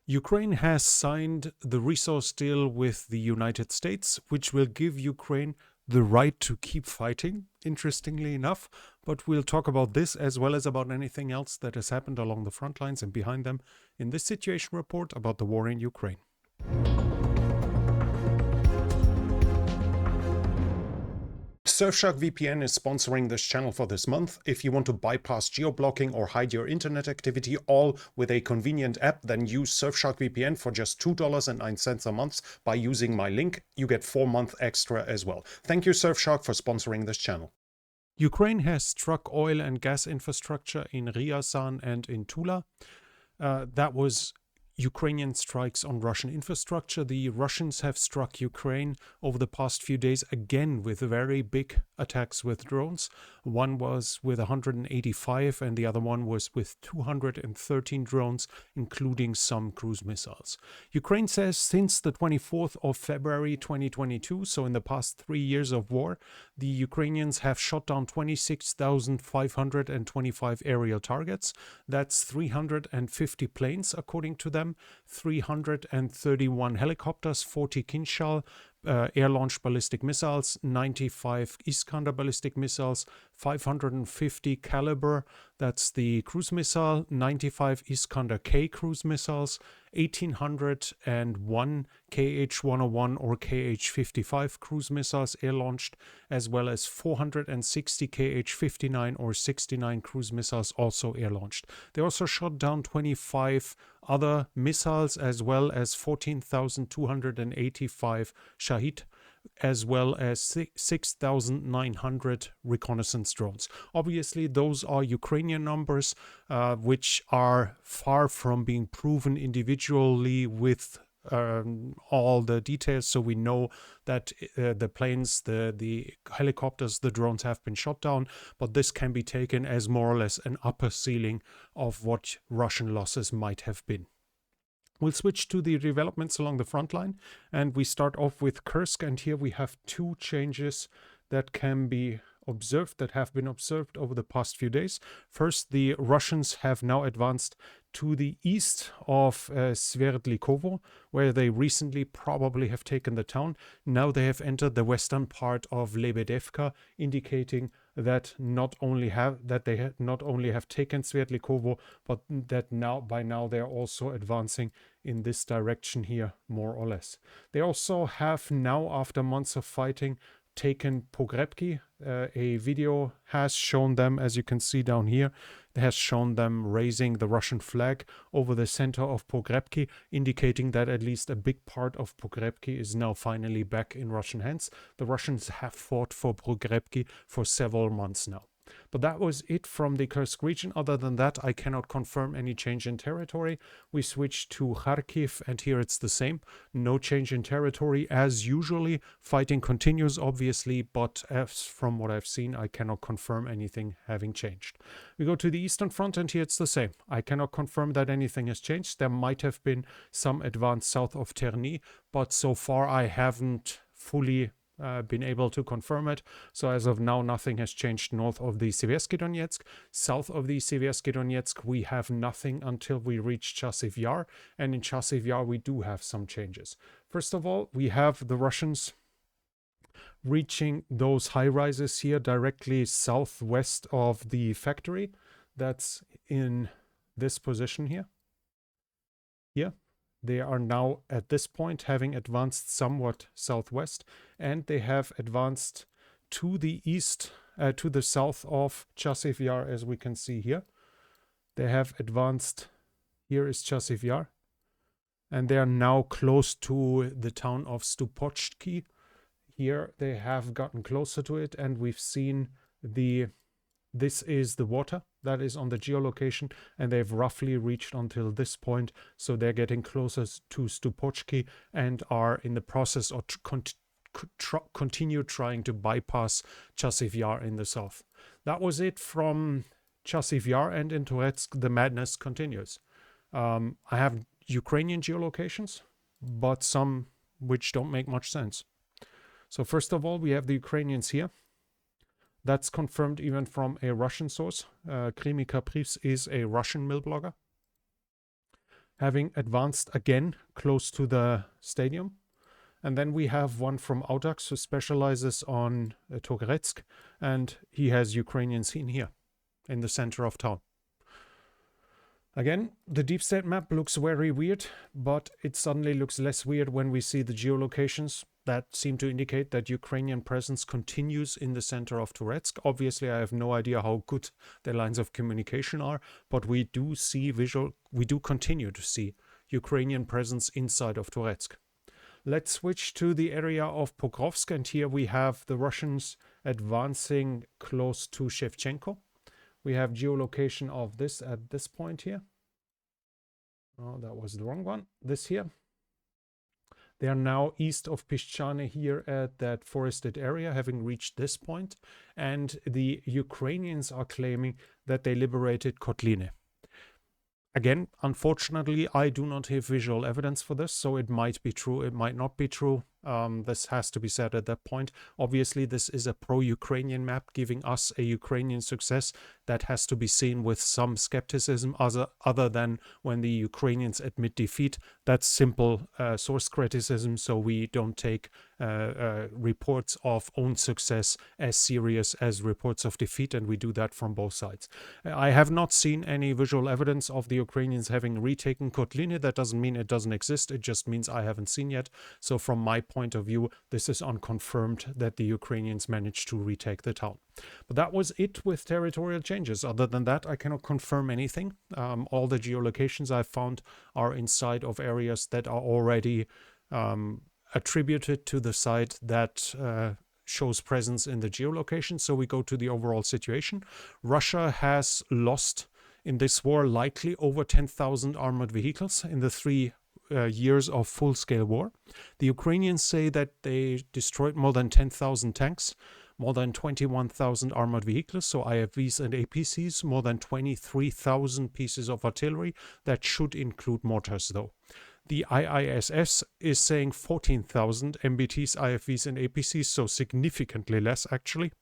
Ukraine has signed the resource deal with the United States, which will give Ukraine the right to keep fighting, interestingly enough. But we'll talk about this as well as about anything else that has happened along the front lines and behind them in this situation report about the war in Ukraine. Surfshark VPN is sponsoring this channel for this month. If you want to bypass geo-blocking or hide your internet activity all with a convenient app, then use Surfshark VPN for just $2.09 a month by using my link. You get 4 months extra as well. Thank you, Surfshark, for sponsoring this channel. Ukraine has struck oil and gas infrastructure in Ryazan and in Tula. That was Ukrainian strikes on Russian infrastructure. The Russians have struck Ukraine over the past few days again with very big attacks with drones. One was with 185 and the other one was with 213 drones, including some cruise missiles. Ukraine says since the 24th of February 2022, so in the past 3 years of war, the Ukrainians have shot down 26,525 aerial targets. That's 350 planes, according to them, 331 helicopters, 40 Kinzhal air-launched ballistic missiles, 95 Iskander ballistic missiles, 550 Caliber, that's the cruise missile, 95 Iskander K cruise missiles, 1,801 KH-101 or KH-55 cruise missiles air-launched, as well as 460 KH-59 or 69 cruise missiles also air-launched. They also shot down 25 other missiles, as well as 14,285 Shahid, as well as 6,900 reconnaissance drones. Obviously, those are Ukrainian numbers, which are far from being proven individually with all the details, so we know that the planes, the helicopters, the drones have been shot down, but this can be taken as more or less an upper ceiling of what Russian losses might have been. We'll switch to the developments along the front line, and we start off with Kursk, and here we have 2 changes that can be observed, that have been observed over the past few days. First, the Russians have now advanced to the east of Sverdlikovo, where they recently probably have taken the town. Now they have entered the western part of Lebedevka, indicating that they not only have taken Sverdlikovo, but that by now they are also advancing in this direction here, more or less. They also have now, after months of fighting, taken Pogrebki. A video has shown them, as you can see down here, has shown them raising the Russian flag over the center of Pogrebki, indicating that at least a big part of Pogrebki is now finally back in Russian hands. The Russians have fought for Pogrebki for several months now. But that was it from the Kursk region. Other than that, I cannot confirm any change in territory. We switch to Kharkiv, and here it's the same. No change in territory as usually. Fighting continues, obviously, but as from what I've seen, I cannot confirm anything having changed. We go to the Eastern Front, and here it's the same. I cannot confirm that anything has changed. There might have been some advance south of Terny, but so far I haven't fully been able to confirm it. So as of now, nothing has changed north of the Seversky Donetsk. South of the Seversky Donetsk, we have nothing until we reach Chasiv Yar. And in Chasiv Yar, we do have some changes. First of all, we have the Russians reaching those high rises here directly southwest of the factory. That's in this position here. Here. They are now, at this point, having advanced somewhat southwest, and they have advanced to the east, to the south of Chasiv Yar, as we can see here. They have advanced, here is Chasiv Yar, and they are now close to the town of Stupochki. Here they have gotten closer to it, and we've seen this is the water that is on the geolocation, and they've roughly reached until this point, so they're getting closer to Stupochki and are in the process of continue trying to bypass Chasiv Yar in the south. That was it from Chasiv Yar, and in Toretsk the madness continues. I have Ukrainian geolocations, but some which don't make much sense. So first of all, we have the Ukrainians here. That's confirmed even from a Russian source. Krimi Caprice is a Russian mill blogger. having advanced again close to the stadium. And then we have one from Audax who specializes on Toretsk, and he has Ukrainians in here, in the center of town. Again, the deep state map looks very weird, but it suddenly looks less weird when we see the geolocations that seem to indicate that Ukrainian presence continues in the center of Toretsk. Obviously, I have no idea how good the lines of communication are, but we do continue to see Ukrainian presence inside of Toretsk. Let's switch to the area of Pokrovsk, and here we have the Russians advancing close to Shevchenko. We have geolocation of this at this point here. Oh, that was the wrong one. This here. They are now east of Pishchane here at that forested area, having reached this point. And the Ukrainians are claiming that they liberated Kotline. Again, unfortunately, I do not have visual evidence for this, so it might be true, it might not be true. This has to be said at that point. Obviously, this is a pro-Ukrainian map giving us a Ukrainian success that has to be seen with some skepticism other than when the Ukrainians admit defeat. That's simple source criticism, so we don't take reports of own success as serious as reports of defeat, and we do that from both sides. I have not seen any visual evidence of the Ukrainians having retaken Kotline. That doesn't mean it doesn't exist, it just means I haven't seen yet. So from my point of view, this is unconfirmed that the Ukrainians managed to retake the town. But that was it with territorial changes. Other than that, I cannot confirm anything. All the geolocations I've found are inside of areas that are already attributed to the site that shows presence in the geolocation. So we go to the overall situation. Russia has lost in this war likely over 10,000 armored vehicles in the 3 years of full-scale war. The Ukrainians say that they destroyed more than 10,000 tanks, more than 21,000 armored vehicles, so IFVs and APCs, more than 23,000 pieces of artillery. That should include mortars, though. The IISS is saying 14,000 MBTs, IFVs, and APCs, so significantly less, actually.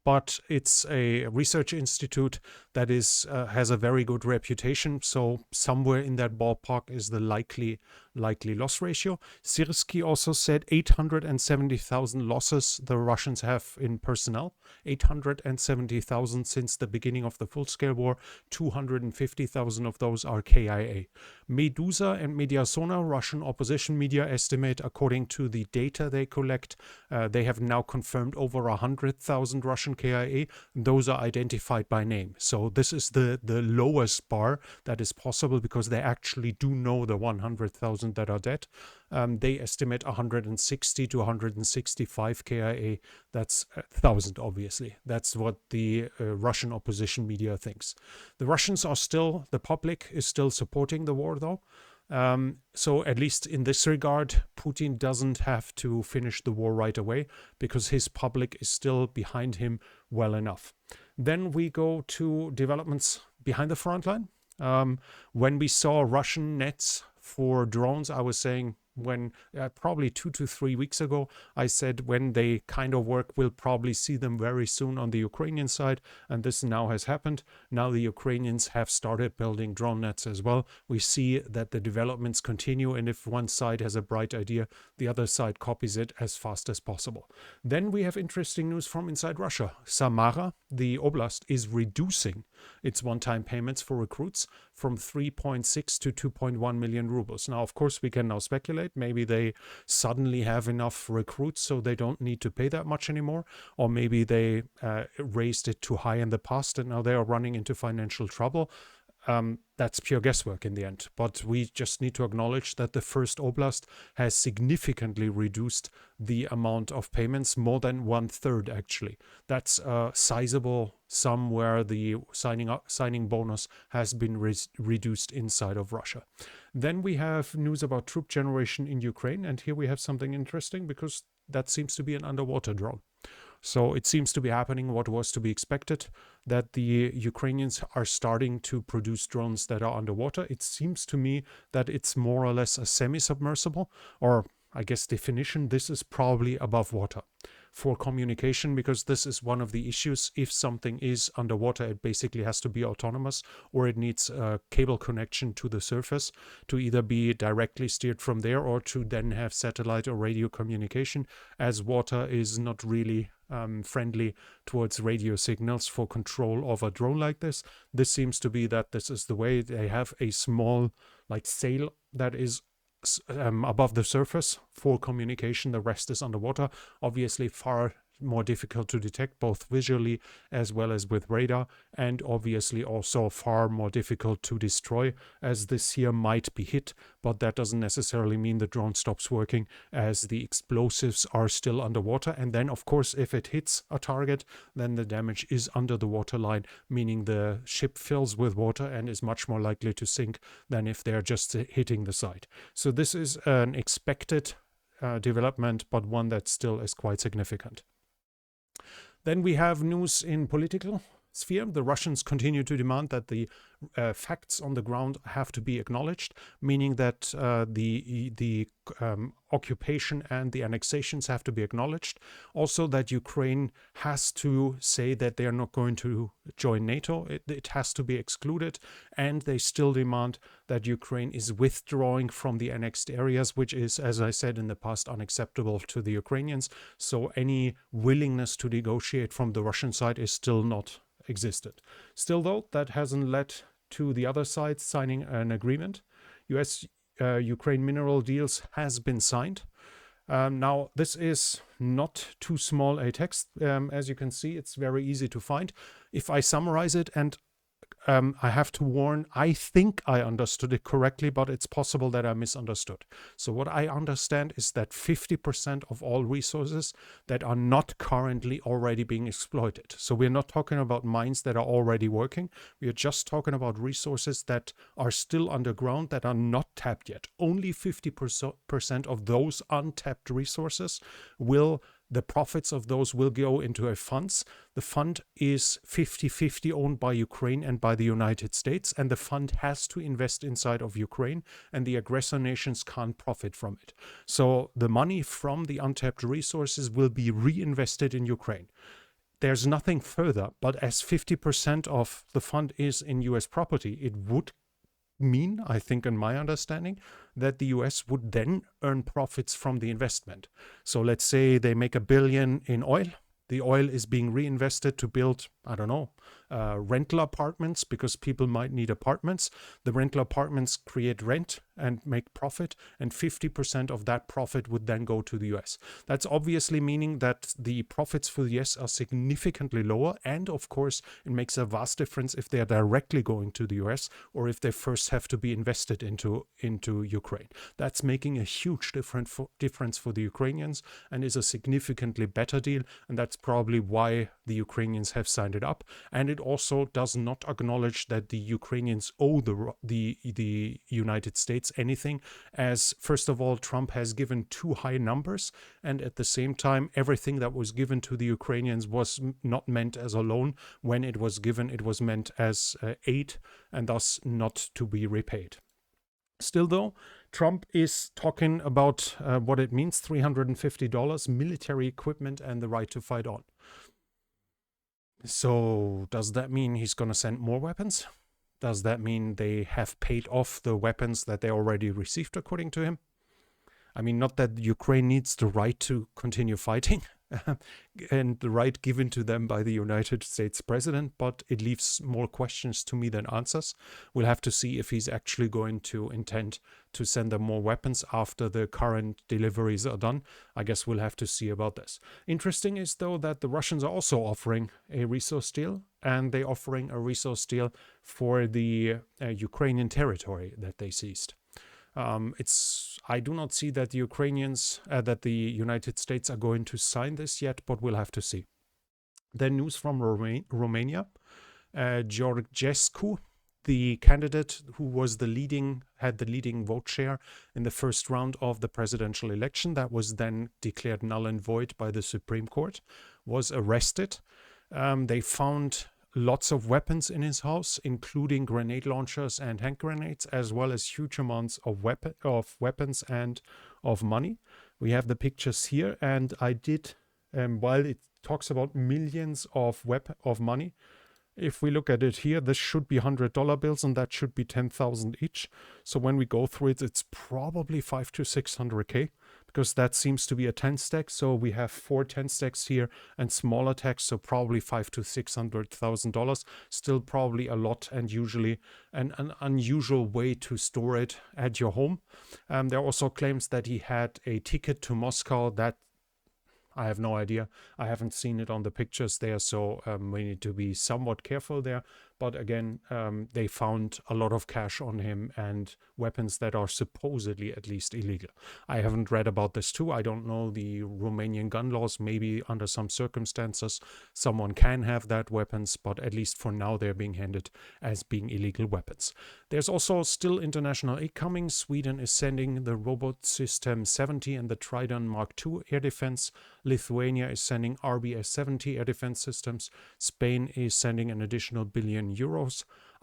But it's a research institute that has a very good reputation, so somewhere in that ballpark is the likely loss ratio. Syrskyi also said 870,000 losses the Russians have in personnel, 870,000 since the beginning of the full-scale war, 250,000 of those are KIA. Medusa and Mediasona, Russian opposition media, estimate, according to the data they collect, they have now confirmed over 100,000 Russian KIA. Those are identified by name. So this is the lowest bar that is possible because they actually do know the 100,000 that are dead. They estimate 160 to 165 KIA. That's 1,000, obviously. That's what the Russian opposition media thinks. The Russians are still, the public is still supporting the war, though. So at least in this regard, Putin doesn't have to finish the war right away because his public is still behind him well enough. Then we go to developments behind the front line. When we saw Russian nets for drones, I was saying when probably 2 to 3 weeks ago, I said when they kind of work, we'll probably see them very soon on the Ukrainian side. And this now has happened. Now the Ukrainians have started building drone nets as well. We see that the developments continue. And if one side has a bright idea, the other side copies it as fast as possible. Then we have interesting news from inside Russia. Samara, the oblast, is reducing its one-time payments for recruits from 3.6 to 2.1 million rubles. Now, of course, we can now speculate. Maybe they suddenly have enough recruits so they don't need to pay that much anymore. Or maybe they raised it too high in the past and now they are running into financial trouble. That's pure guesswork in the end. But we just need to acknowledge that the first oblast has significantly reduced the amount of payments, more than 1/3 actually. That's a sizable sum where the signing bonus has been reduced inside of Russia. Then we have news about troop generation in Ukraine. And here we have something interesting because that seems to be an underwater drone. So it seems to be happening what was to be expected, that the Ukrainians are starting to produce drones that are underwater. It seems to me that it's more or less a semi-submersible, or I guess definition, this is probably above water. for communication, because this is one of the issues. If something is underwater, it basically has to be autonomous, or it needs a cable connection to the surface to either be directly steered from there or to then have satellite or radio communication, as water is not really friendly towards radio signals for control of a drone like this. This seems to be that this is the way. They have a small like sail that is above the surface for communication. The rest is underwater. Obviously far more difficult to detect, both visually as well as with radar, and obviously also far more difficult to destroy, as this here might be hit, but that doesn't necessarily mean the drone stops working, as the explosives are still underwater. And then of course if it hits a target, then the damage is under the waterline, meaning the ship fills with water and is much more likely to sink than if they're just hitting the side. So this is an expected development, but one that still is quite significant. Then we have news in political sphere. The Russians continue to demand that the facts on the ground have to be acknowledged, meaning that the occupation and the annexations have to be acknowledged. Also that Ukraine has to say that they are not going to join NATO. It has to be excluded. And they still demand that Ukraine is withdrawing from the annexed areas, which is, as I said in the past, unacceptable to the Ukrainians. So any willingness to negotiate from the Russian side is still not existed. Still though, that hasn't led to the other side signing an agreement. US-Ukraine mineral deals has been signed. Now, this is not too small a text. As you can see, it's very easy to find. If I summarize it, and I have to warn, I think I understood it correctly, but it's possible that I misunderstood. So what I understand is that 50% of all resources that are not currently already being exploited. So we're not talking about mines that are already working. We are just talking about resources that are still underground, that are not tapped yet. Only 50% of those untapped resources the profits of those will go into a fund. The fund is 50-50 owned by Ukraine and by the United States, and the fund has to invest inside of Ukraine, and the aggressor nations can't profit from it. So the money from the untapped resources will be reinvested in Ukraine. There's nothing further, but as 50% of the fund is in US property, it would mean, I think in my understanding, that the US would then earn profits from the investment. So let's say they make $1 billion in oil. The oil is being reinvested to build, I don't know, rental apartments, because people might need apartments. The rental apartments create rent and make profit, and 50% of that profit would then go to the US. That's obviously meaning that the profits for the US are significantly lower, and of course it makes a vast difference if they are directly going to the US or if they first have to be invested into Ukraine. That's making a huge difference for the Ukrainians, and is a significantly better deal, and that's probably why the Ukrainians have signed it up. And it also does not acknowledge that the Ukrainians owe the United States anything, as first of all, Trump has given too high numbers, and at the same time everything that was given to the Ukrainians was not meant as a loan. When it was given, it was meant as aid, and thus not to be repaid. Still though, Trump is talking about what it means, $350, military equipment, and the right to fight on. So does that mean he's going to send more weapons? Does that mean they have paid off the weapons that they already received, according to him? I mean, not that Ukraine needs the right to continue fighting and the right given to them by the United States president, but it leaves more questions to me than answers. We'll have to see if he's actually going to intend to send them more weapons after the current deliveries are done. I guess we'll have to see about this. Interesting is, though, that the Russians are also offering a resource deal, and they're offering a resource deal for the Ukrainian territory that they seized. I do not see that the Ukrainians, that the United States are going to sign this yet, but we'll have to see. Then news from Romania. Georgescu, the candidate who had the leading vote share in the first round of the presidential election, that was then declared null and void by the Supreme Court, was arrested. They found lots of weapons in his house, including grenade launchers and hand grenades, as well as huge amounts of weapons and of money. We have the pictures here, and I did while it talks about millions of money, if we look at it here, this should be $100 bills and that should be 10,000 each. So when we go through it, it's probably 5 to 600K, because that seems to be a 10 stack. So we have 4 10 stacks here and smaller stacks, so probably $500,000 to $600,000. Still probably a lot, and usually an unusual way to store it at your home. There are also claims that he had a ticket to Moscow. That I have no idea. I haven't seen it on the pictures there, so we need to be somewhat careful there. But again, they found a lot of cash on him and weapons that are supposedly at least illegal. I haven't read about this too. I don't know the Romanian gun laws. Maybe under some circumstances someone can have that weapons, but at least for now they're being handed as being illegal weapons. There's also still international aid coming. Sweden is sending the Robot System 70 and the Trident Mark II air defense. Lithuania is sending RBS-70 air defense systems. Spain is sending an additional €1 billion.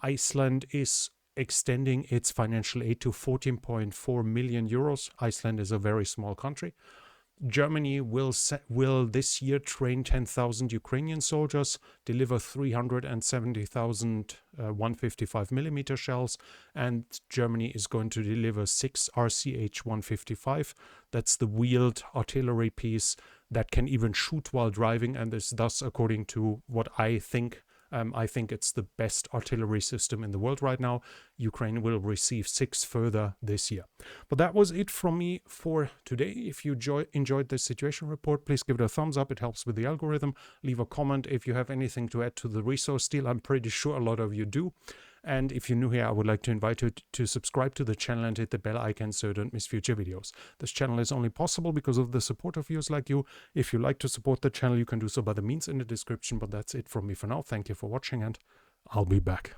Iceland is extending its financial aid to €14.4 million. Iceland is a very small country. Germany will this year train 10,000 Ukrainian soldiers, deliver 370,000 155mm shells, and Germany is going to deliver 6 RCH 155. That's the wheeled artillery piece that can even shoot while driving, and is thus, according to what I think it's the best artillery system in the world right now. Ukraine will receive 6 further this year. But that was it from me for today. If you enjoyed this situation report, please give it a thumbs up. It helps with the algorithm. Leave a comment if you have anything to add to the resource deal. I'm pretty sure a lot of you do. And if you're new here, I would like to invite you to subscribe to the channel and hit the bell icon so you don't miss future videos. This channel is only possible because of the support of viewers like you. If you like to support the channel, you can do so by the means in the description. But that's it from me for now. Thank you for watching, and I'll be back.